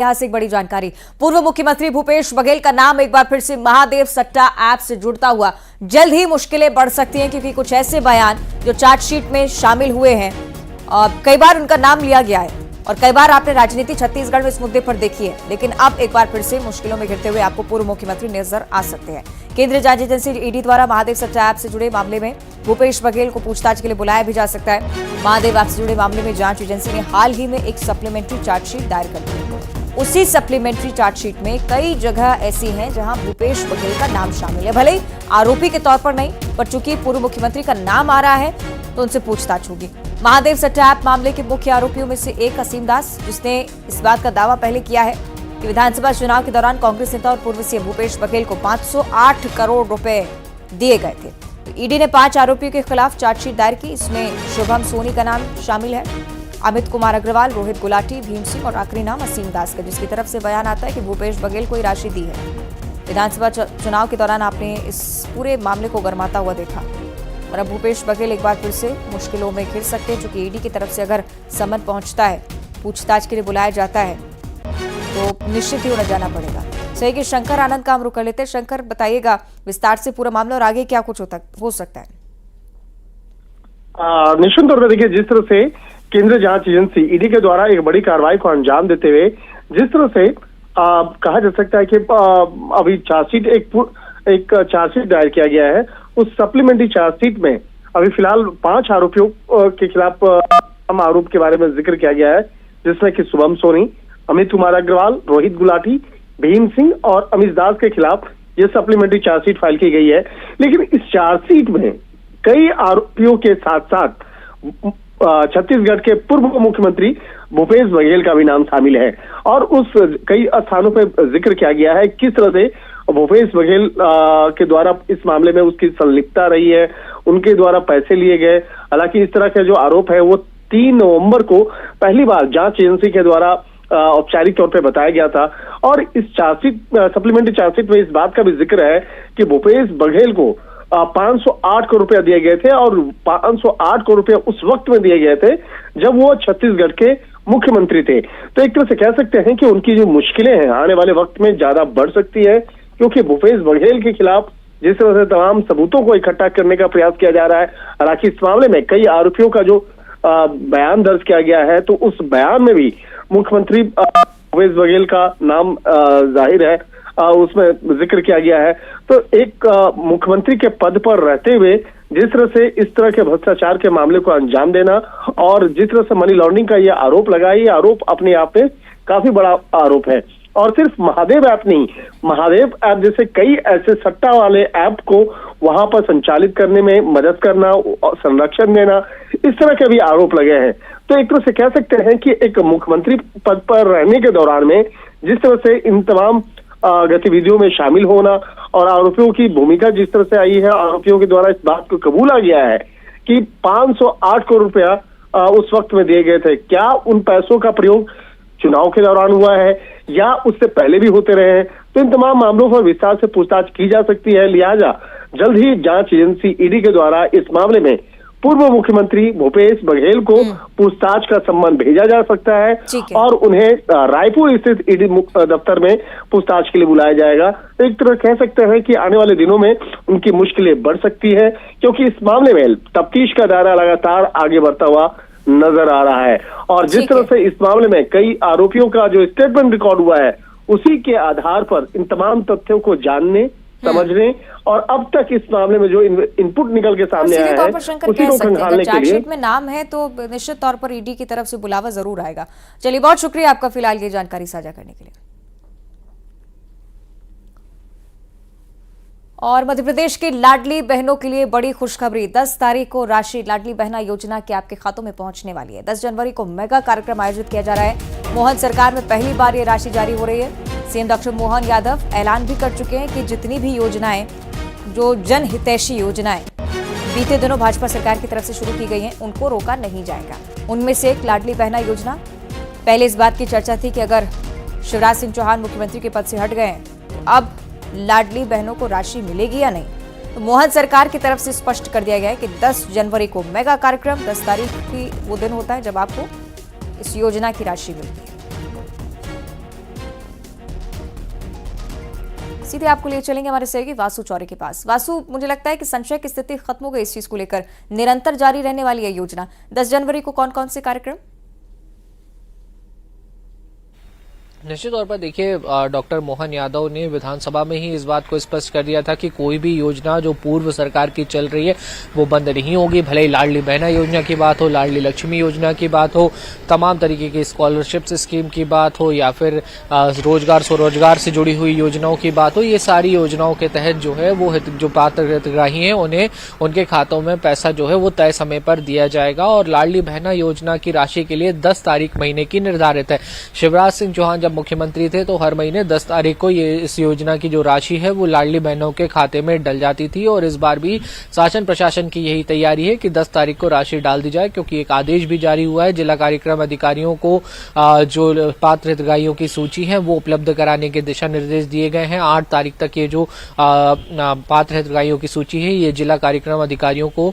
ऐतिहासिक बड़ी जानकारी। पूर्व मुख्यमंत्री भूपेश बघेल का नाम एक बार फिर से महादेव सट्टा ऐप से जुड़ता हुआ जल्द ही मुश्किलें बढ़ सकती हैं, क्योंकि कुछ ऐसे बयान जो चार्जशीट में शामिल हुए हैं, कई बार उनका नाम लिया गया है और कई बार आपने राजनीति छत्तीसगढ़ में इस मुद्दे पर देखी है, लेकिन अब एक बार फिर से मुश्किलों में घिरते हुए आपको पूर्व मुख्यमंत्री नजर आ सकते हैं। केंद्रीय जांच एजेंसी ईडी द्वारा महादेव सट्टा ऐप से जुड़े मामले में भूपेश बघेल को पूछताछ के लिए बुलाया भी जा सकता है। महादेव ऐप से जुड़े मामले में जांच एजेंसी ने हाल ही में एक सप्लीमेंट्री चार्जशीट दायर कर दी है। उसी सप्लीमेंट्री चार्जशीट में कई जगह ऐसी हैं जहां भूपेश बघेल का नाम शामिल है, भले ही आरोपी के तौर पर नहीं, पर चूंकि पूर्व मुख्यमंत्री का नाम आ रहा है तो उनसे पूछताछ होगी। महादेव सट्टा ऐप मामले के मुख्य आरोपियों में से एक असीम दास, जिसने इस बात का दावा पहले किया है कि विधानसभा चुनाव के दौरान कांग्रेस नेता और पूर्व सीएम भूपेश बघेल को 508 करोड़ रुपए दिए गए थे। तो ईडी ने 5 आरोपियों के खिलाफ चार्जशीट दायर की। इसमें शुभम सोनी का नाम शामिल है, अमित कुमार अग्रवाल, रोहित गुलाटी, भीम सिंह और आखिरी नाम असीम दास का, जिसकी तरफ से बयान आता है कि भूपेश बघेल को राशि दी है। विधानसभा चुनाव के दौरान आपने इस पूरे मामले को गरमाता हुआ देखा और अब भूपेश बघेल एक बार फिर से मुश्किलों में घिर सकते हैं, क्योंकि ईडी की तरफ से अगर समन पहुंचता है, पूछताछ के लिए बुलाया जाता है, तो निश्चित ही उन्हें जाना पड़ेगा। सही कि शंकर आनंद का हम रुक कर लेते हैं। शंकर, बताइएगा विस्तार से पूरा मामला और आगे क्या कुछ हो सकता है। निश्चित तौर पर देखिए, जिस तरह से केंद्रीय जांच एजेंसी ईडी के द्वारा एक बड़ी कार्रवाई को अंजाम देते हुए जिस तरह से कहा जा सकता है कि अभी चार्जशीट एक चार्जशीट दायर किया गया है, उस सप्लीमेंट्री चार्जशीट में अभी फिलहाल 5 आरोपियों के खिलाफ आरोप के बारे में जिक्र किया गया है, जिसमें कि शुभम सोनी, अमित कुमार अग्रवाल, रोहित गुलाटी, भीम सिंह और अमित दास के खिलाफ ये सप्लीमेंट्री चार्जशीट फाइल की गई है। लेकिन इस चार्जशीट में कई आरोपियों के साथ साथ छत्तीसगढ़ के पूर्व मुख्यमंत्री भूपेश बघेल का भी नाम शामिल है और उस कई स्थानों पर जिक्र किया गया है किस तरह से भूपेश बघेल के द्वारा इस मामले में उसकी संलिप्तता रही है, उनके द्वारा पैसे लिए गए। हालांकि इस तरह के जो आरोप है वो 3 नवंबर को पहली बार जांच एजेंसी के द्वारा औपचारिक तौर पे बताया गया था और इस चार्जशीट सप्लीमेंट्री चार्जशीट में इस बात का भी जिक्र है कि भूपेश बघेल को 508 करोड़ रुपया दिए गए थे और 508 करोड़ रुपया उस वक्त में दिए गए थे जब वो छत्तीसगढ़ के मुख्यमंत्री थे। तो एक तरह से कह सकते हैं कि उनकी जो मुश्किलें हैं आने वाले वक्त में ज्यादा बढ़ सकती है, क्योंकि भूपेश बघेल के खिलाफ जिस तरह से तमाम सबूतों को इकट्ठा करने का प्रयास किया जा रहा है। हालांकि इस मामले में कई आरोपियों का जो बयान दर्ज किया गया है, तो उस बयान में भी मुख्यमंत्री भूपेश बघेल का नाम जाहिर है, उसमें जिक्र किया गया है। तो एक मुख्यमंत्री के पद पर रहते हुए जिस तरह से इस तरह के भ्रष्टाचार के मामले को अंजाम देना और जिस तरह से मनी लॉन्ड्रिंग का ये आरोप लगा, ये आरोप अपने आप में काफी बड़ा आरोप है। और सिर्फ महादेव ऐप नहीं, महादेव ऐप जैसे कई ऐसे सट्टा वाले ऐप को वहां पर संचालित करने में मदद करना, संरक्षण देना, इस तरह के भी आरोप लगे हैं। तो एक तरह से कह सकते हैं कि एक मुख्यमंत्री पद पर रहने के दौरान में जिस तरह से इन तमाम गतिविधियों में शामिल होना और आरोपियों की भूमिका जिस तरह से आई है, आरोपियों के द्वारा इस बात को कबूला गया है कि 508 करोड़ रुपया उस वक्त में दिए गए थे। क्या उन पैसों का प्रयोग चुनाव के दौरान हुआ है या उससे पहले भी होते रहे हैं? तो इन तमाम मामलों पर विस्तार से पूछताछ की जा सकती है। लिहाजा जल्द ही जांच एजेंसी ईडी के द्वारा इस मामले में पूर्व मुख्यमंत्री भूपेश बघेल को पूछताछ का सम्मन भेजा जा सकता है और उन्हें रायपुर स्थित ईडी दफ्तर में पूछताछ के लिए बुलाया जाएगा। एक तरह कह सकते हैं कि आने वाले दिनों में उनकी मुश्किलें बढ़ सकती है, क्योंकि इस मामले में तफ्तीश का दायरा लगातार आगे बढ़ता हुआ नजर आ रहा है और जिस तरह से इस मामले में कई आरोपियों का जो स्टेटमेंट रिकॉर्ड हुआ है, उसी के आधार पर इन तमाम तथ्यों को जानने, समझने और अब तक इस मामले में जो इनपुट निकल के सामने आया है उसी को खंगालने के लिए चार्जशीट में नाम है तो निश्चित तौर पर ईडी की तरफ से बुलावा जरूर आएगा। चलिए, बहुत शुक्रिया आपका फिलहाल ये जानकारी साझा करने के लिए। और मध्य प्रदेश की लाडली बहनों के लिए बड़ी खुशखबरी। 10 तारीख को राशि लाडली बहना योजना के आपके खातों में पहुंचने वाली है। 10 जनवरी को मेगा कार्यक्रम आयोजित किया जा रहा है। मोहन सरकार में पहली बार ये राशि जारी हो रही है। सीएम डॉक्टर मोहन यादव ऐलान भी कर चुके हैं कि जितनी भी योजनाएं, जो जन हितैषी योजनाएं बीते दिनों भाजपा सरकार की तरफ से शुरू की गई हैं, उनको रोका नहीं जाएगा। उनमें से एक लाडली बहना योजना। पहले इस बात की चर्चा थी कि अगर शिवराज सिंह चौहान मुख्यमंत्री के पद से हट गए तो अब लाडली बहनों को राशि मिलेगी या नहीं। तो मोहन सरकार की तरफ से स्पष्ट कर दिया गया है कि 10 जनवरी को मेगा कार्यक्रम, 10 तारीख की वो दिन होता है जब आपको इस योजना की राशि मिलती है। सीधे आपको लिए चलेंगे हमारे सहयोगी वासु चौरे के पास। वासु, मुझे लगता है कि संशय की स्थिति खत्म हो गई इस चीज को लेकर, निरंतर जारी रहने वाली है योजना। 10 जनवरी को कौन कौन से कार्यक्रम? निश्चित तौर पर देखिए, डॉक्टर मोहन यादव ने विधानसभा में ही इस बात को स्पष्ट कर दिया था कि कोई भी योजना जो पूर्व सरकार की चल रही है वो बंद नहीं होगी। भले ही लाडली बहना योजना की बात हो, लाडली लक्ष्मी योजना की बात हो, तमाम तरीके की स्कॉलरशिप्स स्कीम की बात हो, या फिर रोजगार स्वरोजगार से जुड़ी हुई योजनाओं की बात हो, ये सारी योजनाओं के तहत जो है वो जो पात्र हितग्राही हैं उन्हें उनके खातों में पैसा जो है वो तय समय पर दिया जाएगा। और लाडली बहना योजना की राशि के लिए 10 तारीख महीने की निर्धारित है। शिवराज सिंह चौहान मुख्यमंत्री थे तो हर महीने 10 तारीख को ये इस योजना की जो राशि है वो लाडली बहनों के खाते में डल जाती थी। और इस बार भी शासन प्रशासन की यही तैयारी है कि 10 तारीख को राशि डाल दी जाए, क्योंकि एक आदेश भी जारी हुआ है। जिला कार्यक्रम अधिकारियों को जो पात्र हितग्राहियों की सूची है वो उपलब्ध कराने के दिशा निर्देश दिए गए हैं। 8 तारीख तक ये जो पात्र हितग्राहियों की सूची है ये जिला कार्यक्रम अधिकारियों को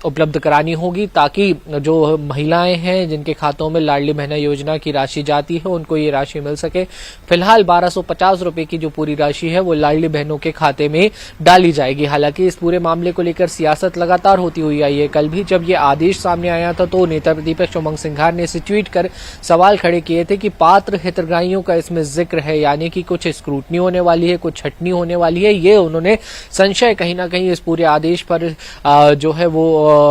उपलब्ध करानी होगी, ताकि जो महिलाएं हैं जिनके खातों में लाडली बहना योजना की राशि जाती है उनको ये राशि मिल सके। फिलहाल 1250 रुपए की जो पूरी राशि है वो लाडली बहनों के खाते में डाली जाएगी। हालांकि इस पूरे मामले को लेकर सियासत लगातार होती हुई आई है। कल भी जब ये आदेश सामने आया था तो नेता प्रतिपक्ष उमंग सिंघार ने इसे ट्वीट कर सवाल खड़े किए थे कि पात्र हितग्राहियों का इसमें जिक्र है, यानी कि कुछ स्क्रूटनी होने वाली है, कुछ छटनी होने वाली है। ये उन्होंने संशय कहीं ना कहीं इस पूरे आदेश पर जो है वो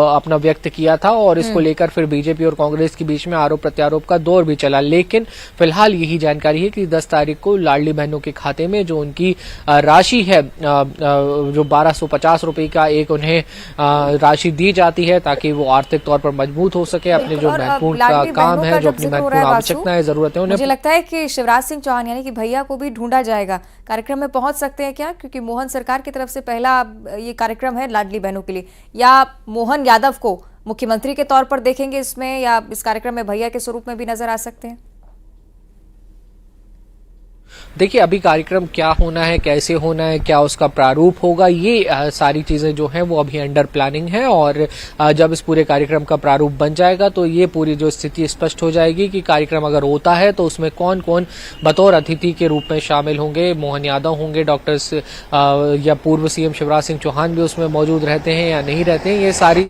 अपना व्यक्त किया था, और इसको लेकर फिर बीजेपी और कांग्रेस के बीच में आरोप प्रत्यारोप का दौर भी चला। लेकिन फिलहाल यही जानकारी है कि 10 तारीख को लाडली बहनों के खाते में जो उनकी राशि है जो 1250 रुपए का एक उन्हें राशि दी जाती है, ताकि वो आर्थिक तौर पर मजबूत हो सके। अपने जो महत्वपूर्ण काम है, जो अपनी महत्वपूर्ण आवश्यकताएं जरूरतें उन्हें, मुझे लगता है कि शिवराज सिंह चौहान यानी कि भैया को भी ढूंढा जाएगा। कार्यक्रम में पहुंच सकते हैं क्या? क्योंकि मोहन सरकार की तरफ से पहला ये कार्यक्रम है लाडली बहनों के लिए, या मोहन यादव को मुख्यमंत्री के तौर पर देखेंगे इसमें, या इस कार्यक्रम में भैया के स्वरूप में भी नजर आ सकते हैं? देखिए, अभी कार्यक्रम क्या होना है, कैसे होना है, क्या उसका प्रारूप होगा, ये सारी चीजें जो हैं वो अभी अंडर प्लानिंग है। और जब इस पूरे कार्यक्रम का प्रारूप बन जाएगा तो ये पूरी जो स्थिति स्पष्ट हो जाएगी कि कार्यक्रम अगर होता है तो उसमें कौन कौन बतौर अतिथि के रूप में शामिल होंगे। मोहन यादव होंगे, डॉक्टर या पूर्व सीएम शिवराज सिंह चौहान भी उसमें मौजूद रहते हैं या नहीं रहते हैं, ये सारी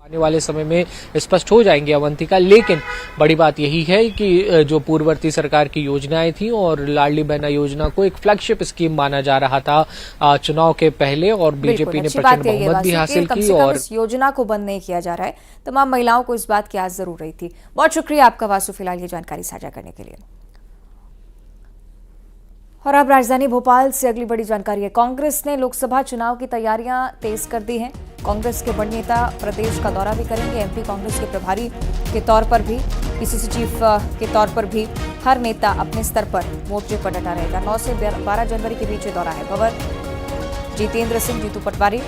आने वाले समय में स्पष्ट हो जाएंगे अवंतिका। लेकिन बड़ी बात यही है कि जो पूर्ववर्ती सरकार की योजनाएं थी और लाडली बहना योजना को एक फ्लैगशिप स्कीम माना जा रहा था चुनाव के पहले, और बीजेपी ने प्रचंड बहुमत भी हासिल की। और इस योजना को बंद नहीं किया जा रहा है। तमाम महिलाओं को इस बात की आज जरूर रही थी। बहुत शुक्रिया आपका वासु, फिलहाल ये जानकारी साझा करने के लिए। और अब राजधानी भोपाल से अगली बड़ी जानकारी है। कांग्रेस ने लोकसभा चुनाव की तैयारियां तेज कर दी हैं। कांग्रेस के बड़े नेता प्रदेश का दौरा भी करेंगे। एमपी कांग्रेस के प्रभारी के तौर पर भी, पीसीसी चीफ के तौर पर भी हर नेता अपने स्तर पर मोर्चे पर डटा रहेगा। 9 से 12 जनवरी के बीच दौरा है। भवर जितेंद्र सिंह, जीतू पटवारी,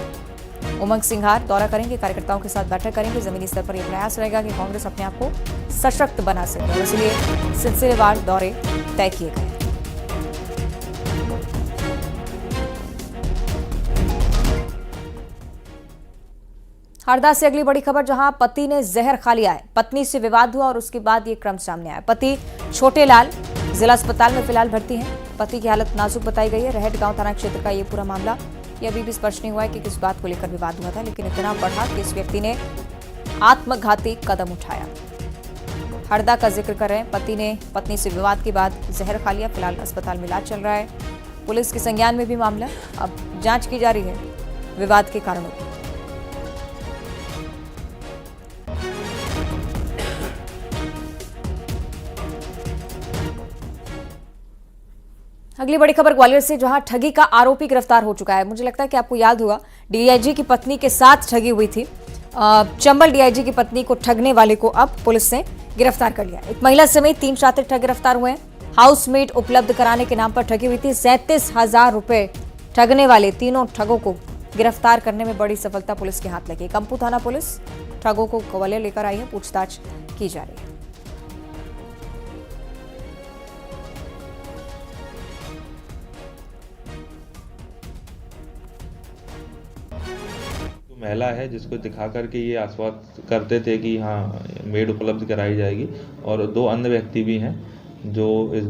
उमंग सिंघार दौरा करेंगे, कार्यकर्ताओं के साथ बैठक करेंगे। जमीनी स्तर पर यह प्रयास रहेगा कि कांग्रेस अपने आप को सशक्त बना सके, और इसलिए सिलसिलेवार दौरे तय किए गए। हरदा से अगली बड़ी खबर, जहां पति ने जहर खा लिया है। पत्नी से विवाद हुआ और उसके बाद ये क्रम सामने आया। पति छोटे लाल जिला अस्पताल में फिलहाल भर्ती हैं। पति की हालत नाजुक बताई गई है। रहट गांव थाना क्षेत्र का ये पूरा मामला, ये अभी भी स्पष्ट नहीं हुआ है कि किस बात को लेकर विवाद हुआ था, लेकिन इतना बढ़ा कि इस व्यक्ति ने आत्मघाती कदम उठाया। हरदा का जिक्र कर रहे हैं। पति ने पत्नी से विवाद के बाद जहर खा लिया। फिलहाल अस्पताल में इलाज चल रहा है। पुलिस के संज्ञान में भी मामला, अब जांच की जा रही है विवाद के कारणों की। अगली बड़ी खबर ग्वालियर से, जहां ठगी का आरोपी गिरफ्तार हो चुका है। मुझे लगता है कि आपको याद होगा, डीआईजी की पत्नी के साथ ठगी हुई थी। चंबल डीआईजी की पत्नी को ठगने वाले को अब पुलिस ने गिरफ्तार कर लिया। एक महिला समेत 3 शातिर ठग गिरफ्तार हुए हैं। हाउसमेट उपलब्ध कराने के नाम पर ठगी हुई थी। 37,000 रुपए ठगने वाले तीनों ठगों को गिरफ्तार करने में बड़ी सफलता पुलिस के हाथ लगी। कंपू थाना पुलिस ठगों को ग्वालियर लेकर आई है, पूछताछ की जा रही है। महिला है जिसको दिखा करके ये आश्वस्त करते थे कि हाँ मेड उपलब्ध कराई जाएगी, और 2 अन्य व्यक्ति भी हैं जो इस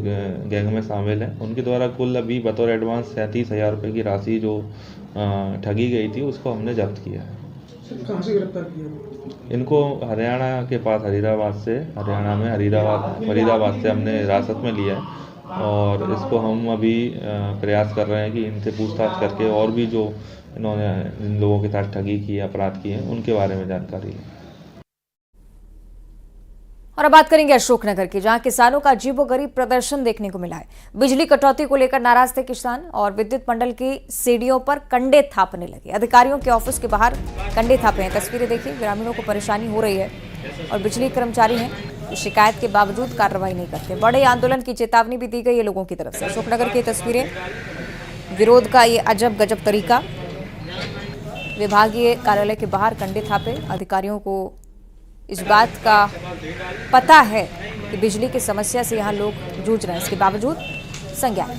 गैंग में शामिल हैं, उनके द्वारा कुल अभी बतौर एडवांस 37,000 रुपये की राशि जो ठगी गई थी उसको हमने जब्त किया है। कहाँ से गिरफ्तार किया? इनको हरियाणा के पास हरियाणा में फरीदाबाद से हमने हिरासत में लिया है और इसको हम अभी प्रयास कर रहे हैं कि इनसे पूछताछ करके और भी जो इन्होंने इन लोगों के साथ ठगी की अपराध किए हैं उनके बारे में जानकारी लें। और अब बात करेंगे अशोकनगर की, जहां किसानों का अजीबोगरीब प्रदर्शन देखने को मिला है। बिजली कटौती को लेकर नाराज थे किसान और विद्युत मंडल की सीढ़ियों पर कंडे थापने लगे। अधिकारियों के ऑफिस के बाहर कंडे थापे हैं। तस्वीरें देखिए, ग्रामीणों को परेशानी हो रही है और बिजली कर्मचारी हैं शिकायत के बावजूद कार्रवाई नहीं करते। बड़े आंदोलन की चेतावनी भी दी गई है लोगों की तरफ से। अशोकनगर की तस्वीरें, विरोध का ये अजब गजब तरीका। विभागीय कार्यालय के बाहर कंडे थापे। अधिकारियों को इस बात का पता है कि बिजली की समस्या से यहां लोग जूझ रहे हैं, इसके बावजूद संज्ञान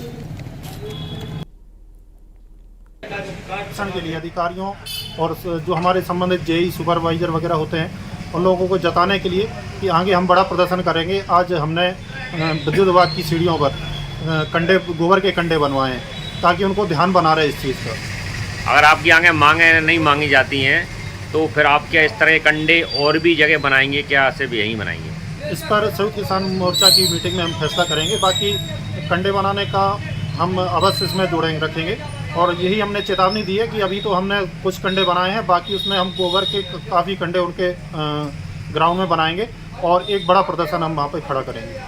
के लिए अधिकारियों और जो हमारे संबंधित जेई सुपरवाइजर वगैरह होते हैं उन लोगों को जताने के लिए कि आगे हम बड़ा प्रदर्शन करेंगे। आज हमने विद्युत विभाग की सीढ़ियों पर कंडे, गोबर के कंडे बनवाए हैं ताकि उनको ध्यान बना रहे इस चीज़ का। अगर आपकी आगे मांगे नहीं मांगी जाती हैं तो फिर आप क्या इस तरह के कंडे और भी जगह बनाएंगे, क्या सिर्फ यहीं बनाएंगे? इस पर संयुक्त किसान मोर्चा की मीटिंग में हम फैसला करेंगे। बाकी कंडे बनाने का हम अवश्य इसमें जोड़ेंगे, रखेंगे। और यही हमने चेतावनी दी है कि अभी तो हमने कुछ कंडे बनाए हैं, बाकी उसमें हम गोबर के काफ़ी कंडे उनके ग्राउंड में बनाएंगे और एक बड़ा प्रदर्शन हम वहाँ पर खड़ा करेंगे।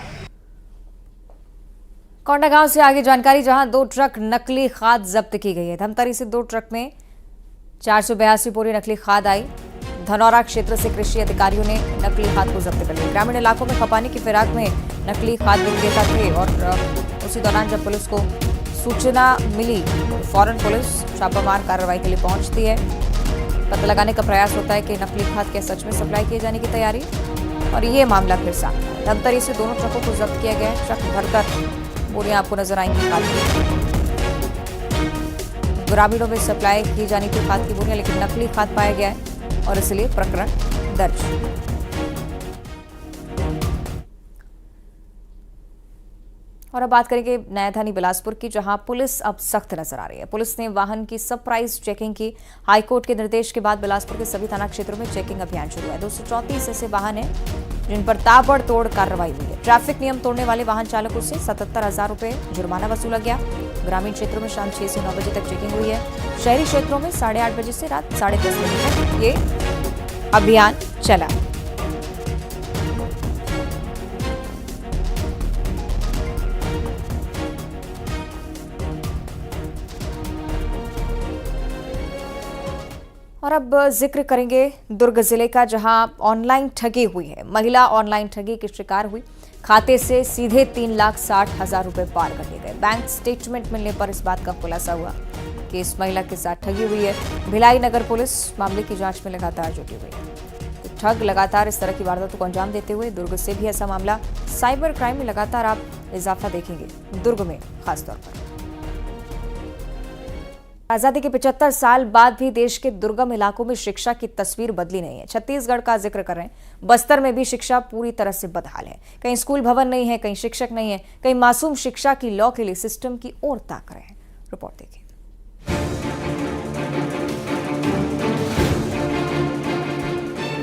कोंडागांव से आगे जानकारी, जहां 2 ट्रक नकली खाद जब्त की गई है। धमतरी से 2 ट्रक में 482 बोरी नकली खाद आई। धनौरा क्षेत्र से कृषि अधिकारियों ने नकली खाद को जब्त कर लिया। ग्रामीण इलाकों में खपाने की फिराक में नकली खाद विक्रेता थे और उसी दौरान जब पुलिस को सूचना मिली तो फौरन पुलिस छापामार कार्रवाई के लिए पहुंचती है। पता लगाने का प्रयास होता है कि नकली खाद क्या सच में सप्लाई किए जाने की तैयारी, और ये मामला फिर सामने आया। धमतरी से दोनों ट्रकों को जब्त किया गया है। ट्रक भरकर बोरियां आपको नजर आएंगी खाद की। ग्रामीणों में सप्लाई की जानी थी खाद की बोरियां, लेकिन नकली खाद पाया गया है और इसलिए प्रकरण दर्ज। और अब बात करेंगे नयाधानी बिलासपुर की, जहां पुलिस अब सख्त नजर आ रही है। पुलिस ने वाहन की सरप्राइज चेकिंग की। हाईकोर्ट के निर्देश के बाद बिलासपुर के सभी थाना क्षेत्रों में चेकिंग अभियान शुरू है। 234 ऐसे वाहन हैं जिन पर ताबड़तोड़ कार्रवाई हुई है। ट्रैफिक नियम तोड़ने वाले वाहन चालकों से 77,000 रुपए जुर्माना वसूला गया। ग्रामीण क्षेत्रों में शाम 6 से 9 बजे तक चेकिंग हुई है। शहरी क्षेत्रों में 8:30 बजे से रात 10:30 बजे तक ये अभियान चला। और अब जिक्र करेंगे दुर्ग जिले का, जहां ऑनलाइन ठगी हुई है। महिला ऑनलाइन ठगी की शिकार हुई। खाते से सीधे 3,60,000 रुपए पार कर लिए गए। बैंक स्टेटमेंट मिलने पर इस बात का खुलासा हुआ कि इस महिला के साथ ठगी हुई है। भिलाई नगर पुलिस मामले की जांच में लगातार जुटी हुई है। तो ठग लगातार इस तरह की वारदातों को अंजाम देते हुए दुर्ग से भी ऐसा मामला। साइबर क्राइम में लगातार आप इजाफा देखेंगे दुर्ग में खासतौर पर। आजादी के 75 साल बाद भी देश के दुर्गम इलाकों में शिक्षा की तस्वीर बदली नहीं है। छत्तीसगढ़ का जिक्र कर रहे हैं। बस्तर में भी शिक्षा पूरी तरह से बदहाल है। कहीं स्कूल भवन नहीं है, कहीं शिक्षक नहीं है, कहीं मासूम शिक्षा की लौ के लिए सिस्टम की ओर ताक रहे हैं। रिपोर्ट देखिए।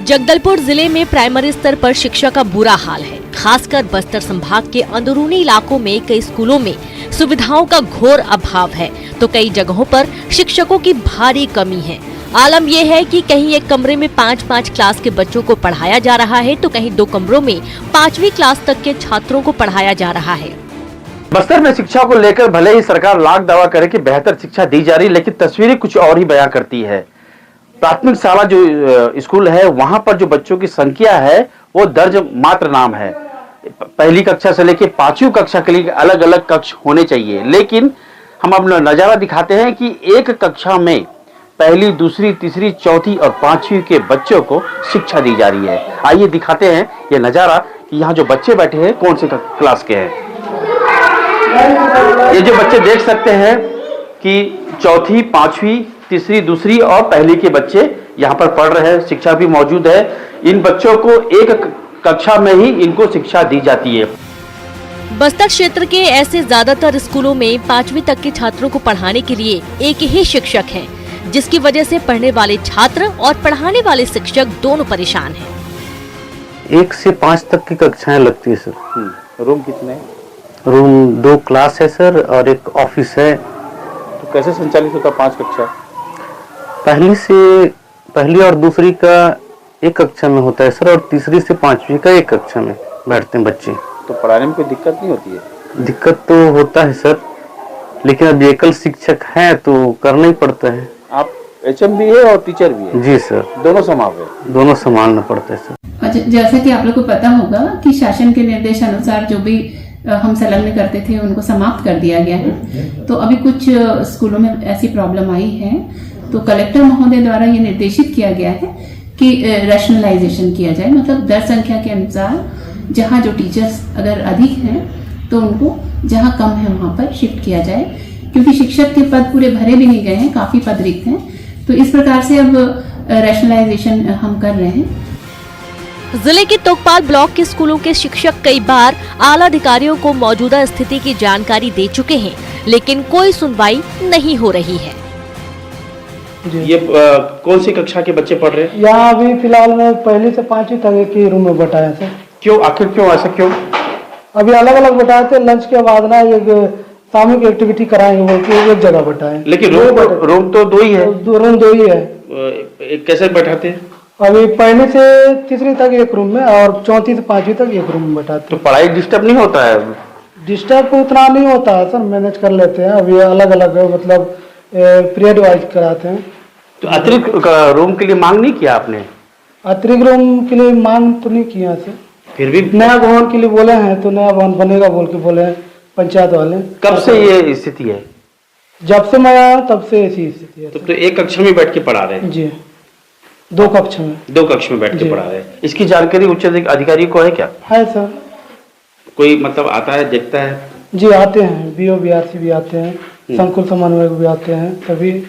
जगदलपुर जिले में प्राइमरी स्तर पर शिक्षा का बुरा हाल है। खासकर बस्तर संभाग के अंदरूनी इलाकों में कई स्कूलों में सुविधाओं का घोर अभाव है, तो कई जगहों पर शिक्षकों की भारी कमी है। आलम यह है कि कहीं एक कमरे में 5-5 क्लास के बच्चों को पढ़ाया जा रहा है, तो कहीं 2 कमरों में 5वीं क्लास तक के छात्रों को पढ़ाया जा रहा है। बस्तर में शिक्षा को लेकर भले ही सरकार लाख दावा करे कि बेहतर शिक्षा दी जा रही, लेकिन तस्वीरें कुछ और ही बयां करती है। प्राथमिक शाला जो स्कूल है वहां पर जो बच्चों की संख्या है वो दर्ज मात्र नाम है। पहली कक्षा से लेकर 5वीं कक्षा के लिए अलग अलग कक्ष होने चाहिए, लेकिन हम अब नजारा दिखाते हैं कि एक कक्षा में पहली, दूसरी, तीसरी, चौथी और 5वीं के बच्चों को शिक्षा दी जा रही है। आइए दिखाते हैं ये नजारा कि यहाँ जो बच्चे बैठे हैं कौन से क्लास के हैं। ये जो बच्चे देख सकते हैं कि चौथी, 5वीं, तीसरी, दूसरी और पहली के बच्चे यहाँ पर पढ़ रहे हैं। शिक्षा भी मौजूद है। इन बच्चों को एक कक्षा में ही इनको शिक्षा दी जाती है। बस्तर क्षेत्र के ऐसे ज्यादातर स्कूलों में 5वीं तक के छात्रों को पढ़ाने के लिए एक ही शिक्षक है, जिसकी वजह से पढ़ने वाले छात्र और पढ़ाने वाले शिक्षक दोनों परेशान हैं। 1 से 5 तक की कक्षाएं लगती है सर। रूम कितने? रूम 2 क्लास है सर और 1 ऑफिस है। तो कैसे संचालित होता 5 कक्षा? पहली और दूसरी का एक कक्षा में होता है सर और तीसरी से 5वीं का एक कक्षा में बैठते हैं बच्चे। तो पढ़ाने में कोई दिक्कत नहीं होती है? दिक्कत तो होता है सर, लेकिन अब एकल शिक्षक है तो करना ही पड़ता है। आप HM भी है और टीचर भी है? जी सर, दोनों संभाल दोनों संभालना पड़ता है सर। जैसा कि आप लोग को पता होगा कि शासन के निर्देश अनुसार जो भी हम संलग्न करते थे उनको समाप्त कर दिया गया है। तो अभी कुछ स्कूलों में ऐसी प्रॉब्लम आई है, तो कलेक्टर महोदय द्वारा ये निर्देशित किया गया है कि रैशनलाइजेशन किया जाए, मतलब दर संख्या के अनुसार जहाँ जो टीचर्स अगर अधिक हैं तो उनको जहाँ कम है वहाँ पर शिफ्ट किया जाए, क्योंकि शिक्षक के पद पूरे भरे भी नहीं गए हैं, काफी पद रिक्त हैं। तो इस प्रकार से अब रैशनलाइजेशन हम कर रहे हैं। जिले के तोकपाल ब्लॉक के स्कूलों के शिक्षक कई बार आला अधिकारियों को मौजूदा स्थिति की जानकारी दे चुके हैं, लेकिन कोई सुनवाई नहीं हो रही है। ये कौन सी कक्षा के बच्चे पढ़ रहे हैं? यहाँ अभी फिलहाल में 1 से 5वीं तक एक ही रूम में बैठाया थे। क्यों, आखिर क्यों ऐसा क्यों? अभी अलग अलग बैठाए थे, लंच के बाद ना एक सामूहिक एक्टिविटी कराएंगे बोल के एक जगह बैठाए। लेकिन रूम तो 2 ही है। रूम 2 ही है। कैसे बैठाते हैं? अभी 1 से 3वीं तक एक रूम में और 4वीं से 5वीं तक एक रूम में बैठाते। तो पढ़ाई डिस्टर्ब नहीं होता है? डिस्टर्ब उतना नहीं होता है सर, मैनेज कर लेते हैं। अभी अलग अलग मतलब पीरियड वाइज कराते हैं। तो अतिरिक्त रूम के लिए मांग नहीं किया आपने? अतिरिक्त रूम के लिए मांग तो नहीं किया सर, फिर भी नया भवन के लिए बोले हैं, तो नया भवन बनेगा बोल के बोले हैं पंचायत वाले। कब से ये स्थिति है? जब से मैं आया तब से ऐसी स्थिति है। तो एक कक्षा में बैठ के पढ़ा रहे हैं? जी, 2 कक्षा में। 2 कक्षा में बैठ के पढ़ा रहे हैं। इसकी जानकारी उच्च अधिकारी को है क्या? है सर। कोई मतलब आता है, देखता है? जी आते हैं, BO BRC भी आते हैं, संकुल समन्वयक भी आते हैं, सभी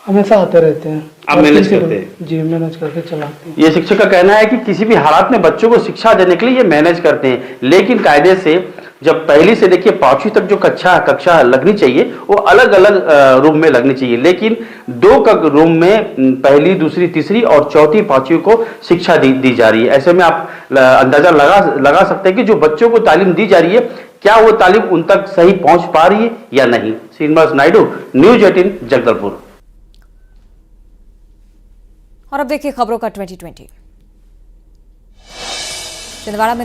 हमेशा आते रहते हैं। आप मैनेज करते हैं? जी, मैनेज करके चलाते हैं। ये शिक्षक का कहना है कि किसी भी हालात में बच्चों को शिक्षा देने के लिए ये मैनेज करते हैं, लेकिन कायदे से जब पहली से देखिए 5वीं तक जो कक्षा लगनी चाहिए वो अलग अलग रूम में लगनी चाहिए, लेकिन 2 रूम में 1ली, 2री, 3री और 4वीं, 5वीं को शिक्षा दी जा रही है। ऐसे में आप अंदाजा लगा सकते हैं कि जो बच्चों को तालीम दी जा रही है, क्या वो तालीम उन तक सही पहुंच पा रही है या नहीं। श्रीनिवास नायडू, न्यूज 18, जगदलपुर। और अब देखिए खबरों का 2020। छिंदवाड़ा में